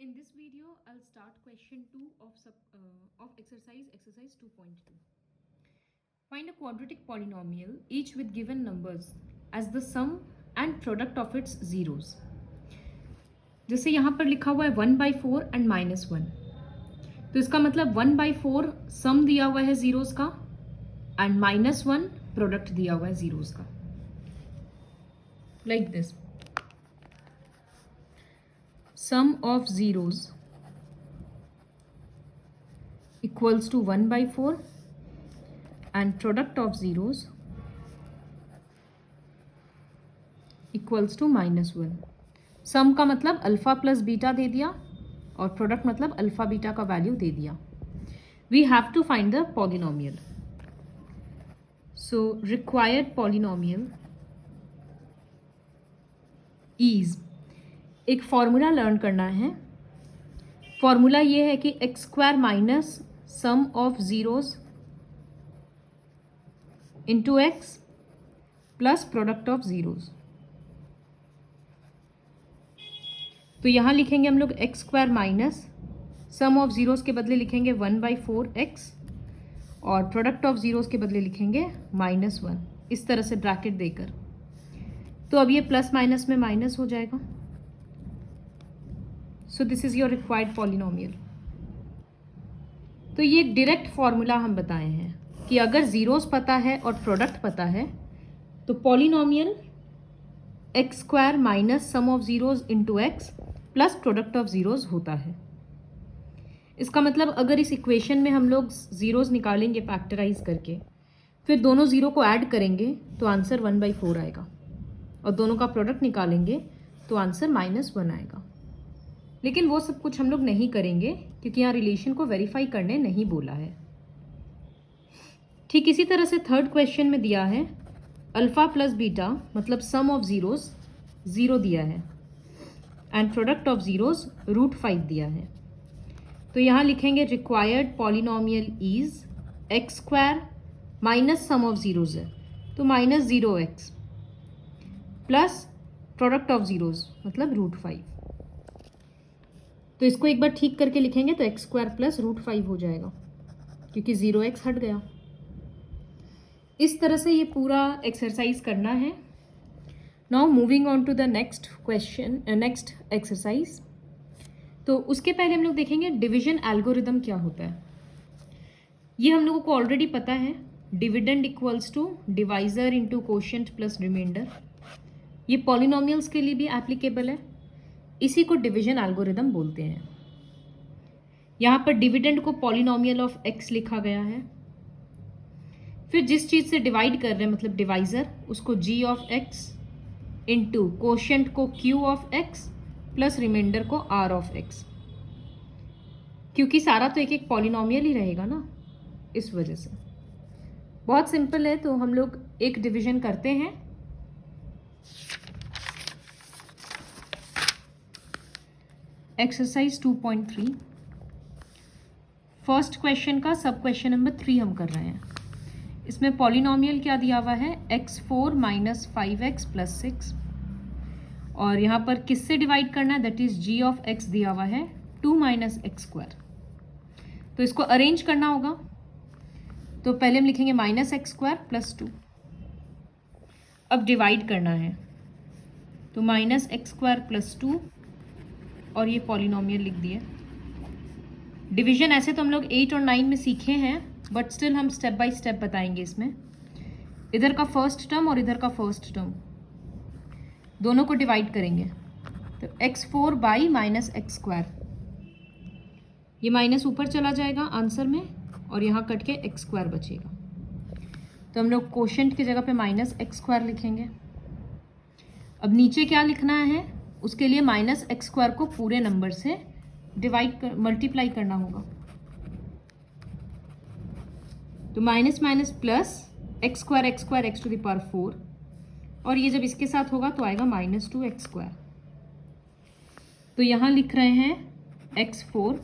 In this video, I'll start question 2 of exercise 2.2. Find a quadratic polynomial, each with given numbers, as the sum and product of its zeros. जैसे यहाँ पर लिखा हुआ है 1/4 and -1, तो इसका मतलब 1/4 सम दिया हुआ है जीरोस का एंड -1 प्रोडक्ट दिया हुआ है जीरोस का, like this. Sum of zeros equals to 1/4 and product of zeros equals to -1. सम का मतलब अल्फा प्लस बीटा दे दिया और प्रोडक्ट मतलब अल्फा बीटा का वैल्यू दे दिया. We have to find the polynomial. So required polynomial is, एक फॉर्मूला लर्न करना है. फॉर्मूला ये है कि x² minus sum of zeros into x plus product of zeros. तो यहां लिखेंगे हम लोग x² minus sum of zeros के बदले लिखेंगे 1/4x और प्रोडक्ट ऑफ जीरोस के बदले लिखेंगे -1, इस तरह से ब्रैकेट देकर. तो अब ये प्लस माइनस में माइनस हो जाएगा. So this is your required polynomial. तो ये डायरेक्ट फॉर्मूला हम बताए हैं कि अगर जीरोस पता है और प्रोडक्ट पता है तो polynomial x² minus sum of zeros into x plus product of zeros होता है. इसका मतलब अगर इस इक्वेशन में हम लोग जीरोस निकालेंगे फैक्टराइज करके, फिर दोनों जीरो को ऐड करेंगे तो आंसर 1/4 आएगा और दोनों का प्रोडक्ट निकालेंगे तो आंसर -1 आएगा. लेकिन वो सब कुछ हम लोग नहीं करेंगे क्योंकि यहाँ रिलेशन को वेरीफाई करने नहीं बोला है. ठीक इसी तरह से थर्ड क्वेश्चन में दिया है अल्फा प्लस बीटा मतलब सम ऑफ जीरोस 0 दिया है एंड प्रोडक्ट ऑफ जीरोस √5 दिया है. तो यहाँ लिखेंगे required polynomial is x² minus sum of zeros है तो -0x plus product of zeros मतलब √5. तो इसको एक बार ठीक करके लिखेंगे तो x² प्लस √5 हो जाएगा क्योंकि 0x हट गया. इस तरह से ये पूरा एक्सरसाइज करना है. Now moving on to the next question, next exercise. तो उसके पहले हम लोग देखेंगे डिवीजन एल्गोरिदम क्या होता है. ये हम लोगों को ऑलरेडी पता है. Dividend equals to divisor into quotient plus remainder. ये पॉलिनोमियल्स के लिए भी एप्लीकेबल है. इसी को डिवीजन एल्गोरिदम बोलते हैं. यहाँ पर डिविडेंड को पॉलिनोमियल ऑफ x लिखा गया है. फिर जिस चीज़ से डिवाइड कर रहे हैं मतलब डिवाइजर, उसको g of x into quotient को q of x plus remainder को r ऑफ x. क्योंकि सारा तो एक एक पॉलिनोमियल ही रहेगा ना, इस वजह से. बहुत सिंपल है. तो हम लोग एक डिवीजन करते हैं. एक्सरसाइज 2.3 फर्स्ट क्वेश्चन का सब क्वेश्चन नंबर 3 हम कर रहे हैं. इसमें पॉलिनोमियल क्या दिया हुआ है x4 माइनस 5x प्लस 6 और यहाँ पर किससे डिवाइड करना है that is g of x दिया हुआ है 2 माइनस x². तो इसको अरेंज करना होगा. तो पहले हम लिखेंगे -x² प्लस 2. अब डिवाइड करना है तो -x² प्लस 2 और ये पॉलिनोमियल लिख दिए. डिवीजन ऐसे तो हम लोग 8 और 9 में सीखे हैं बट स्टिल हम स्टेप बाय स्टेप बताएंगे. इसमें इधर का फर्स्ट टर्म और इधर का फर्स्ट टर्म दोनों को डिवाइड करेंगे तो x4 बाई -x². ये माइनस ऊपर चला जाएगा आंसर में और यहाँ कट के x² बचेगा. तो हम लोग कोशेंट की जगह पे -x² लिखेंगे. अब नीचे क्या लिखना है उसके लिए -x² को पूरे नंबर से मल्टीप्लाई करना होगा. तो minus minus plus x² x to the power 4 और ये जब इसके साथ होगा तो आएगा -2x². तो यहाँ लिख रहे हैं x4.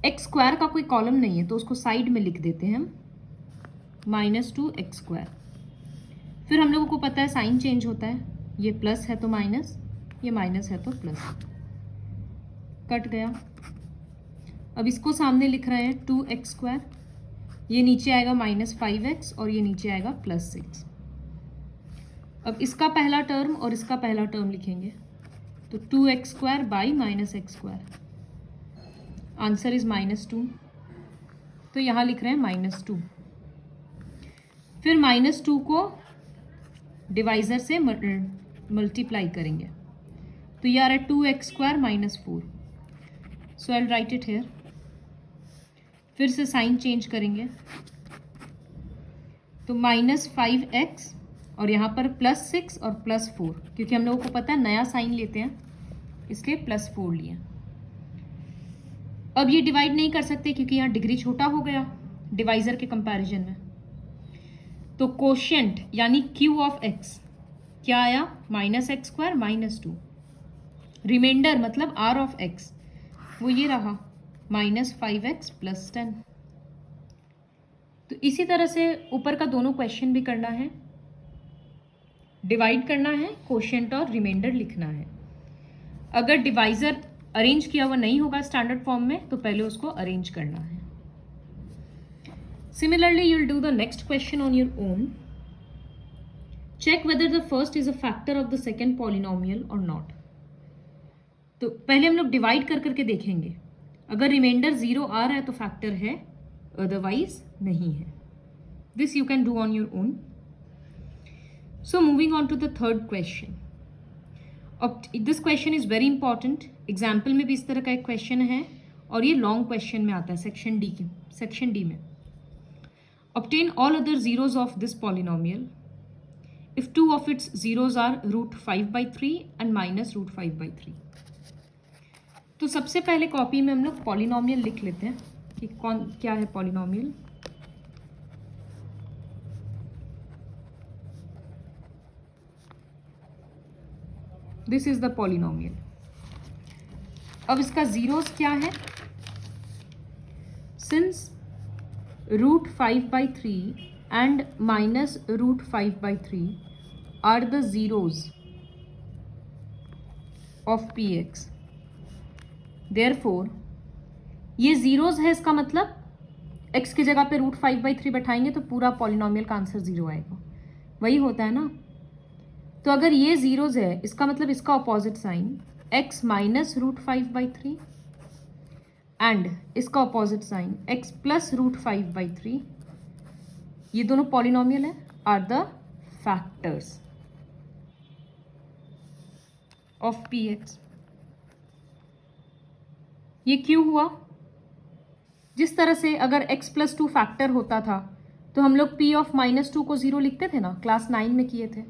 x² का कोई कॉलम नहीं है तो उसको साइड में लिख देते हैं हम -2x². फिर हम लोगों को पता है साइन चेंज होता है. ये प्लस है तो माइनस, ये माइनस है तो प्लस. कट गया। अब इसको सामने लिख रहे हैं 2x², ये नीचे आएगा -5x और ये नीचे आएगा +6। अब इसका पहला टर्म और इसका पहला टर्म लिखेंगे, तो 2x² by -x², answer is -2, तो यहाँ लिख रहे हैं -2। फिर -2 को डिवाइजर से मल्टीप्लाई करेंगे, तो ये आ रहा है 2x² -4, so I will write it here. फिर से साइन चेंज करेंगे, तो -5x और यहाँ पर +6 और +4, क्योंकि हम लोगों को पता है नया साइन लेते हैं इसलिए +4 लिए। अब ये डिवाइड नहीं कर सकते क्योंकि यहाँ डिग्री छोटा हो गया डिवाइजर के कंपैरिजन में, तो कोशेंट यानी Q ऑफ x क्या आया, -x² -2। रिमाइंडर मतलब R ऑफ x वो ये रहा -5x + 10। तो इसी तरह से ऊपर का दोनों क्वेश्चन भी करना है, डिवाइड करना है, कोशेंट और रिमाइंडर लिखना है। अगर डिवाइजर अरेंज किया हुआ नहीं होगा स्टैंडर्ड फॉर्म में तो पहले उसको अरेंज करना है। Similarly, you'll do the next question on your own. Check whether the first is a factor of the second polynomial or not. तो पहले हम लोग डिवाइड कर करके देखेंगे, अगर रिमाइंडर 0 आ रहा है तो फैक्टर है, अदरवाइज नहीं है। This you can do on your own. So moving on to the third question. This question is very important. Example में भी इस तरह का एक क्वेश्चन है और ये लॉन्ग क्वेश्चन में आता है सेक्शन डी में। Obtain all other zeros of this polynomial if two of its zeros are √5/3 and -√5/3। तो सबसे पहले कॉपी में हम लोग पॉलिनोमियल लिख लेते हैं कि क्या है polynomial. This is the polynomial. अब इसका जीरोस क्या है, since √5/3 and -√5/3 are the zeros of Px, therefore ये जीरोस है, इसका मतलब x की जगह पे √5/3 बैठाएंगे तो पूरा पॉलिनोमियल का आंसर 0 आएगा, वही होता है ना। तो अगर ये जीरोस है इसका मतलब इसका ऑपोजिट साइन x -√5/3 एंड इसका ऑपोजिट साइन x +√5/3, ये दोनों पॉलिनोमियल है, are the factors of Px। ये क्यों हुआ, जिस तरह से अगर x +2 फैक्टर होता था तो हम लोग P ऑफ -2 को 0 लिखते थे ना, क्लास 9 में किए थे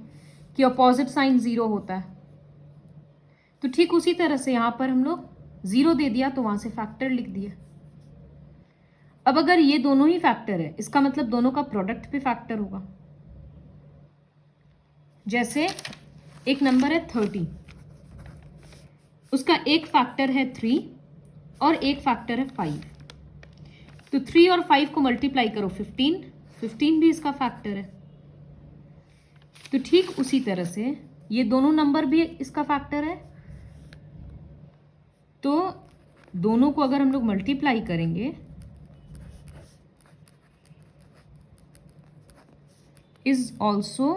कि ऑपोजिट साइन 0 होता है। तो ठीक उसी तरह से यहाँ पर हम लोग 0 दे दिया तो वहां से फैक्टर लिख दिया। अब अगर ये दोनों ही फैक्टर है इसका मतलब दोनों का प्रोडक्ट भी फैक्टर होगा। जैसे एक नंबर है 30, उसका एक फैक्टर है 3 और एक फैक्टर है 5, तो 3 और 5 को मल्टीप्लाई करो 15 भी इसका फैक्टर है। तो ठीक उसी तरह से ये दोनों नंबर भी इसका फैक्टर है, तो दोनों को अगर हम लोग मल्टीप्लाई करेंगे is also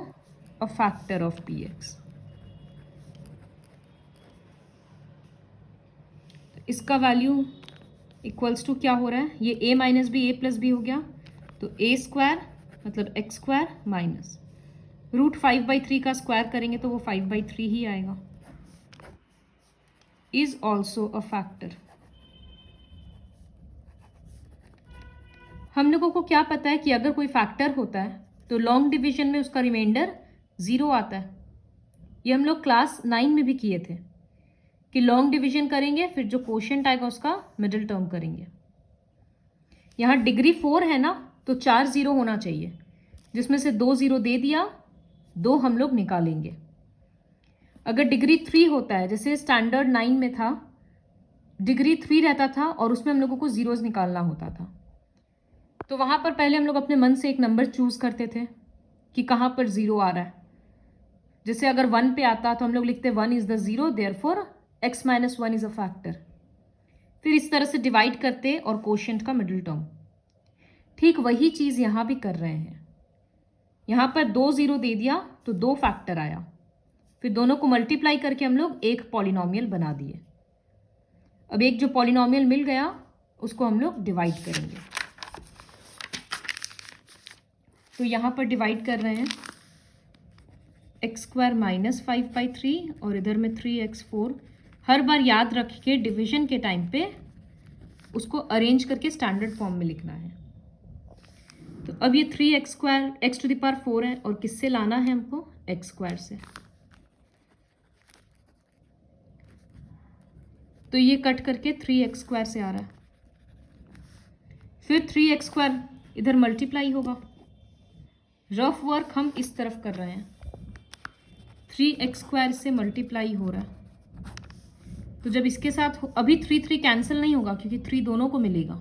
a factor of Px। इसका वैल्यू इक्वल्स टू क्या हो रहा है, ये a - b a+b हो गया, तो a² मतलब x² माइनस √5/3 का स्क्वायर करेंगे तो वो 5/3 ही आएगा, इज ऑल्सो अ फैक्टर। हम लोगों को क्या पता है कि अगर कोई फैक्टर होता है तो लॉन्ग डिवीजन में उसका रिमाइंडर 0 आता है। ये हम लोग क्लास 9 में भी किए थे कि लॉन्ग डिवीजन करेंगे फिर जो कोशेंट आएगा उसका मिडिल टर्म करेंगे। यहाँ डिग्री 4 है ना, तो 4 0 होना चाहिए, जिसमें से 2 0 दे दिया, 2 हम लोग निकालेंगे। अगर डिग्री 3 होता है, जैसे स्टैंडर्ड 9 में था डिग्री 3 रहता था और उसमें हम लोगों को जीरोस निकालना होता था, तो वहाँ पर पहले हम लोग अपने मन से एक नंबर चूज करते थे कि कहाँ पर 0 आ रहा है। जैसे अगर 1 पे आता तो हम लोग लिखते 1 is the 0, therefore x - 1 is a factor. फिर इस तरह से डिवाइड करते और कोशेंट का मिडिल टर्म। ठीक वही चीज़ यहाँ भी कर रहे हैं। यहाँ पर 2 0 दे दिया तो 2 फैक्टर आया, फिर दोनों को मल्टीप्लाई करके हम लोग एक पॉलिनोमियल बना दिए। अब एक जो पॉलिनोमियल मिल गया उसको हम लोग डिवाइड करेंगे। तो यहाँ पर डिवाइड कर रहे हैं x² - 5/3 और इधर में 3x4। हर बार याद रख के डिवीजन के टाइम पे उसको अरेंज करके स्टैंडर्ड फॉर्म में लिखना है। तो अब ये 3x² x⁴ है और किससे लाना है हमको? x² से। तो ये कट करके 3x² से आ रहा है। फिर 3x² इधर मल्टीप्लाई होगा। रफ वर्क हम इस तरफ कर रहे हैं। 3x² से मल्टीप्लाई हो रहा है, तो जब इसके साथ अभी 3 कैंसिल नहीं होगा क्योंकि 3 दोनों को मिलेगा।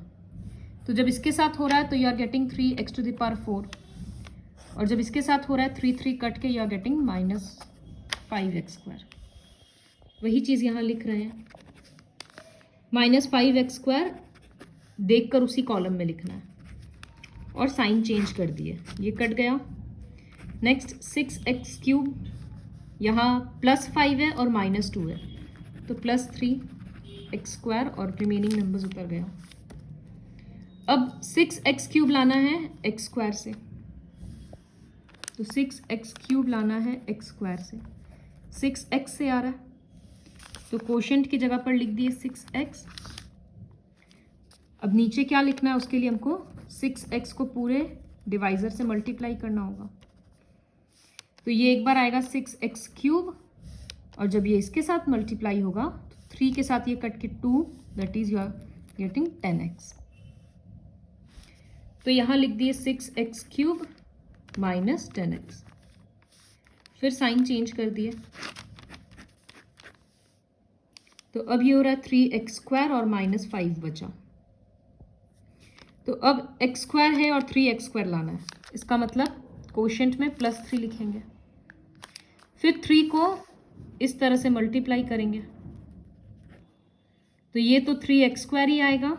तो जब इसके साथ हो रहा है तो यू आर गेटिंग 3x⁴, और जब इसके साथ हो रहा है 3 कट के यू आर गेटिंग -5x²। वही चीज़ यहाँ लिख रहे हैं। -5x² देखकर उसी कॉलम में लिखना है और साइन चेंज कर दिए, ये कट गया। नेक्स्ट 6x³ यहाँ +5 है और -2 है, तो +3x² और रिमेनिंग नंबर्स उतर गया। अब 6x³ लाना है x² से, तो 6x³ लाना है x² से। 6x से आ रहा है तो कोशेंट की जगह पर लिख दिए 6x। अब नीचे क्या लिखना है उसके लिए हमको 6x को पूरे डिवाइजर से मल्टीप्लाई करना होगा। तो ये एक बार आएगा 6x³ और जब ये इसके साथ मल्टीप्लाई होगा तो 3 के साथ ये कट के 2, that is you are getting 10x। तो यहाँ लिख दिए 6x³ - 10x, फिर साइन चेंज कर दिए। तो अब ये हो रहा है 3x² और -5 बचा। तो अब x² है और 3x² लाना है, इसका मतलब कोशेंट में +3 लिखेंगे। फिर 3 को इस तरह से मल्टीप्लाई करेंगे तो ये तो 3x² ही आएगा,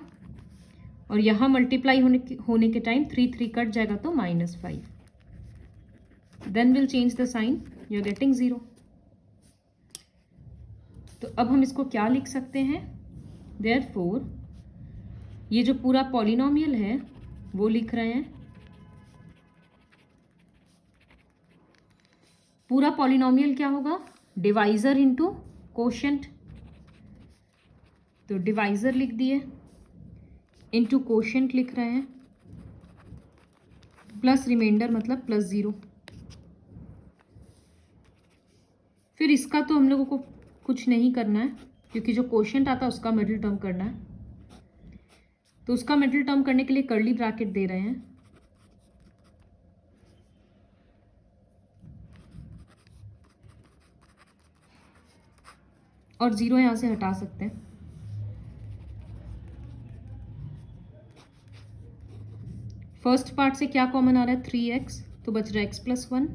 और यहाँ मल्टीप्लाई होने के टाइम 3 कट जाएगा तो -5। Then will change the sign, you are getting 0। तो अब हम इसको क्या लिख सकते हैं? देयरफॉर ये जो पूरा पॉलिनोमियल है वो लिख रहे हैं। पूरा पॉलिनोमियल क्या होगा? Divisor into quotient. तो डिवाइजर लिख दिए, इनटू कोशेंट लिख रहे हैं, प्लस रिमाइंडर मतलब +0। फिर इसका तो हम लोगों को कुछ नहीं करना है क्योंकि जो कोशेंट आता है उसका मिडिल टर्म करना है। तो उसका मिडिल टर्म करने के लिए कर्ली ब्रैकेट दे रहे हैं। और 0 यहाँ से हटा सकते हैं। फर्स्ट पार्ट से क्या कॉमन आ रहा है? 3x, तो बच रहा है x+1,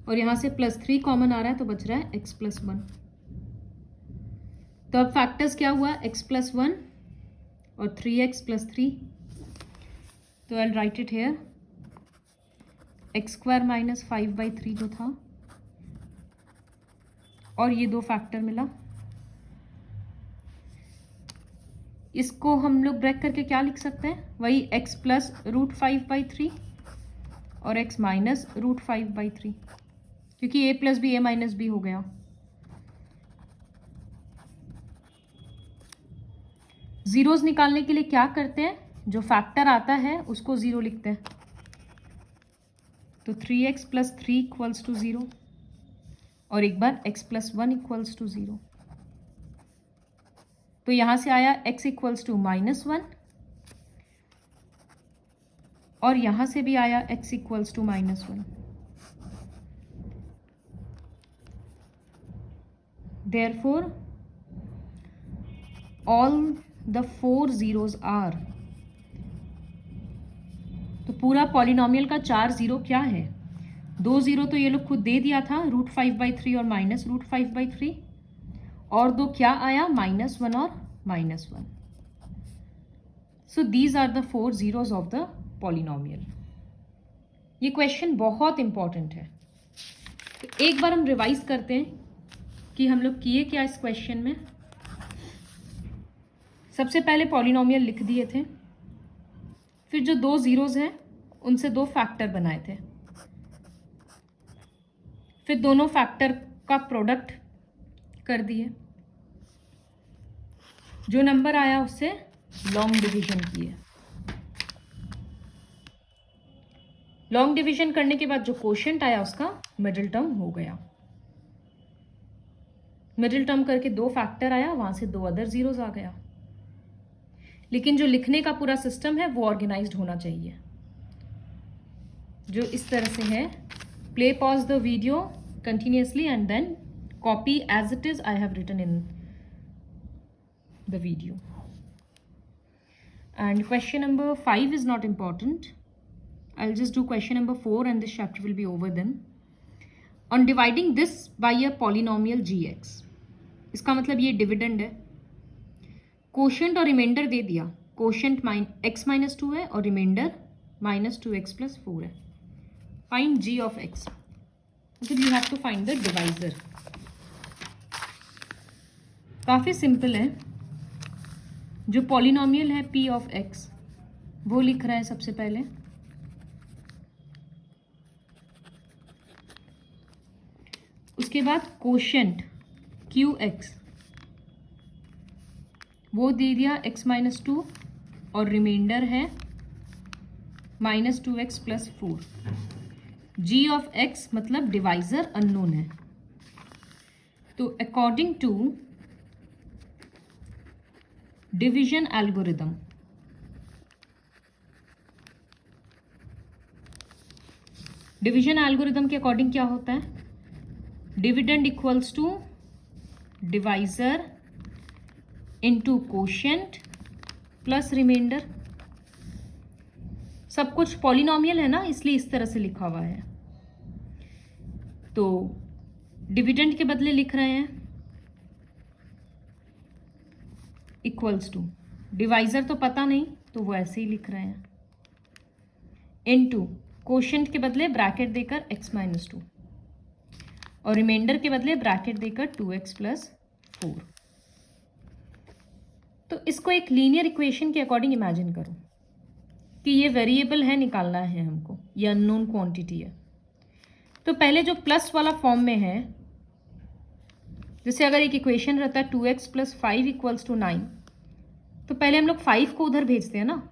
और यहाँ से +3 कॉमन आ रहा है तो बच रहा है x+1। तो अब फैक्टर्स क्या हुआ? x+1 और 3x + 3। तो I will write it here, x² - 5/3 जो था, और ये 2 फैक्टर मिला। इसको हम लोग ब्रेक करके क्या लिख सकते हैं? वही x + √5/3 और x - √5/3, क्योंकि a + b a - b हो गया। जीरोस निकालने के लिए क्या करते हैं? जो फैक्टर आता है उसको 0 लिखते हैं। तो 3x + 3 = 0, और एक बार x+1 = 0। तो यहाँ से आया x = -1, और यहाँ से भी आया x = -1। Therefore, all the 4 zeros are, तो पूरा पॉलिनोमियल का 4 0 क्या है? 2 0 तो ये लोग खुद दे दिया था, √5/3 और -√5/3, और 2 क्या आया? -1 और -1. So these are the 4 zeros of the polynomial. ये क्वेश्चन बहुत इंपॉर्टेंट है. तो एक बार हम रिवाइज करते हैं कि हम लोग किए क्या इस क्वेश्चन में. सबसे पहले पॉलिनोमियल लिख दिए थे, फिर जो 2 जीरोज हैं उनसे 2 फैक्टर बनाए थे, फिर दोनों फैक्टर का प्रोडक्ट कर दिए, जो नंबर आया उससे लॉन्ग डिवीजन किए. लॉन्ग डिवीजन करने के बाद जो कोशेंट आया उसका मिडिल टर्म हो गया. मिडिल टर्म करके 2 फैक्टर आया, वहां से 2 अदर जीरोज आ गया. लेकिन जो लिखने का पूरा सिस्टम है वो ऑर्गेनाइज्ड होना चाहिए, जो इस तरह से है. Play pause the video continuously and then copy as it is I have written in the video. And question number 5 is not important. I'll just do question number 4 and this chapter will be over then. On dividing this by a polynomial gx. इसका मतलब ये dividend है. Quotient और reminder दे दिया. Quotient x minus 2 है और reminder -2x plus 4 है. Find g of x. मतलब you have to find the divisor. काफ़ी सिंपल है. जो पॉलिनोमियल है p ऑफ x वो लिख रहा है सबसे पहले. उसके बाद कोशेंट qx वो दे दिया x माइनस 2 और रिमाइंडर है -2x plus 4. g of x मतलब डिवाइजर अननोन है. तो अकॉर्डिंग टू डिवीजन एल्गोरिदम के अकॉर्डिंग क्या होता है? Dividend equals to divisor into quotient plus remainder. सब कुछ पॉलिनोमियल है ना, इसलिए इस तरह से लिखा हुआ है. तो डिविडेंड के बदले लिख रहे हैं इक्वल्स टू. डिवाइजर तो पता नहीं तो वो ऐसे ही लिख रहे हैं. इनटू कोशेंट के बदले ब्रैकेट देकर x माइनस 2 और रिमाइंडर के बदले ब्रैकेट देकर 2x प्लस 4. तो इसको एक लीनियर इक्वेशन के अकॉर्डिंग इमेजिन करो कि ये वेरिएबल है, निकालना है हमको, ये अननोन क्वांटिटी है. तो पहले जो प्लस वाला फॉर्म में है, जैसे अगर एक इक्वेशन रहता है 2x प्लस 5 इक्वल्स टू 9, तो पहले हम लोग 5 को उधर भेजते हैं ना,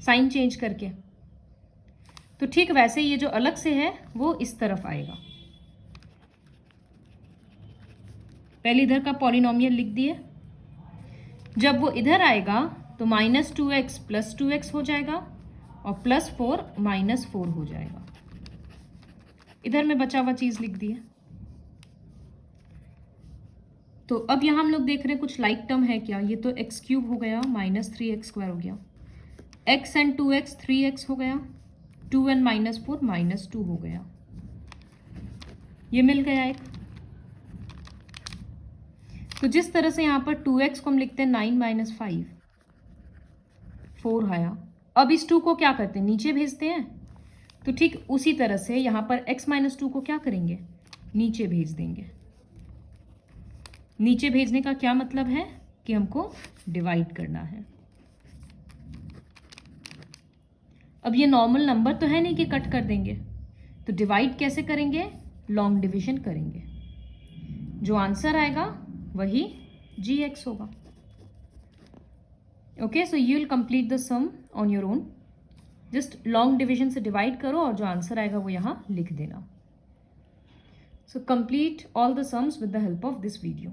साइन चेंज करके. तो ठीक वैसे ये जो अलग से है वो इस तरफ आएगा. पहले इधर का पॉलिनोमियल लिख दिए. जब वो इधर आएगा तो -2x प्लस 2x हो जाएगा और +4 -4 हो जाएगा. इधर में बचा हुआ चीज़ लिख दिए. तो अब यहाँ हम लोग देख रहे हैं कुछ लाइक टर्म है क्या. ये तो x³ हो गया, -3x² हो गया, x एंड 2x 3x हो गया, 2 एंड -4 -2 हो गया. ये मिल गया एक. तो जिस तरह से यहाँ पर 2x को हम लिखते हैं 9 - 5 4 आया. अब इस 2 को क्या करते हैं, नीचे भेजते हैं. तो ठीक उसी तरह से यहाँ पर x - 2 को क्या करेंगे, नीचे भेज देंगे. नीचे भेजने का क्या मतलब है कि हमको डिवाइड करना है. अब ये नॉर्मल नंबर तो है नहीं कि कट कर देंगे, तो डिवाइड कैसे करेंगे, लॉन्ग डिवीजन करेंगे. जो आंसर आएगा वही gx होगा. Okay, so you will complete the sum on your own. Just long division से डिवाइड करो और जो आंसर आएगा वो यहाँ लिख देना. So complete all the sums with the help of this video.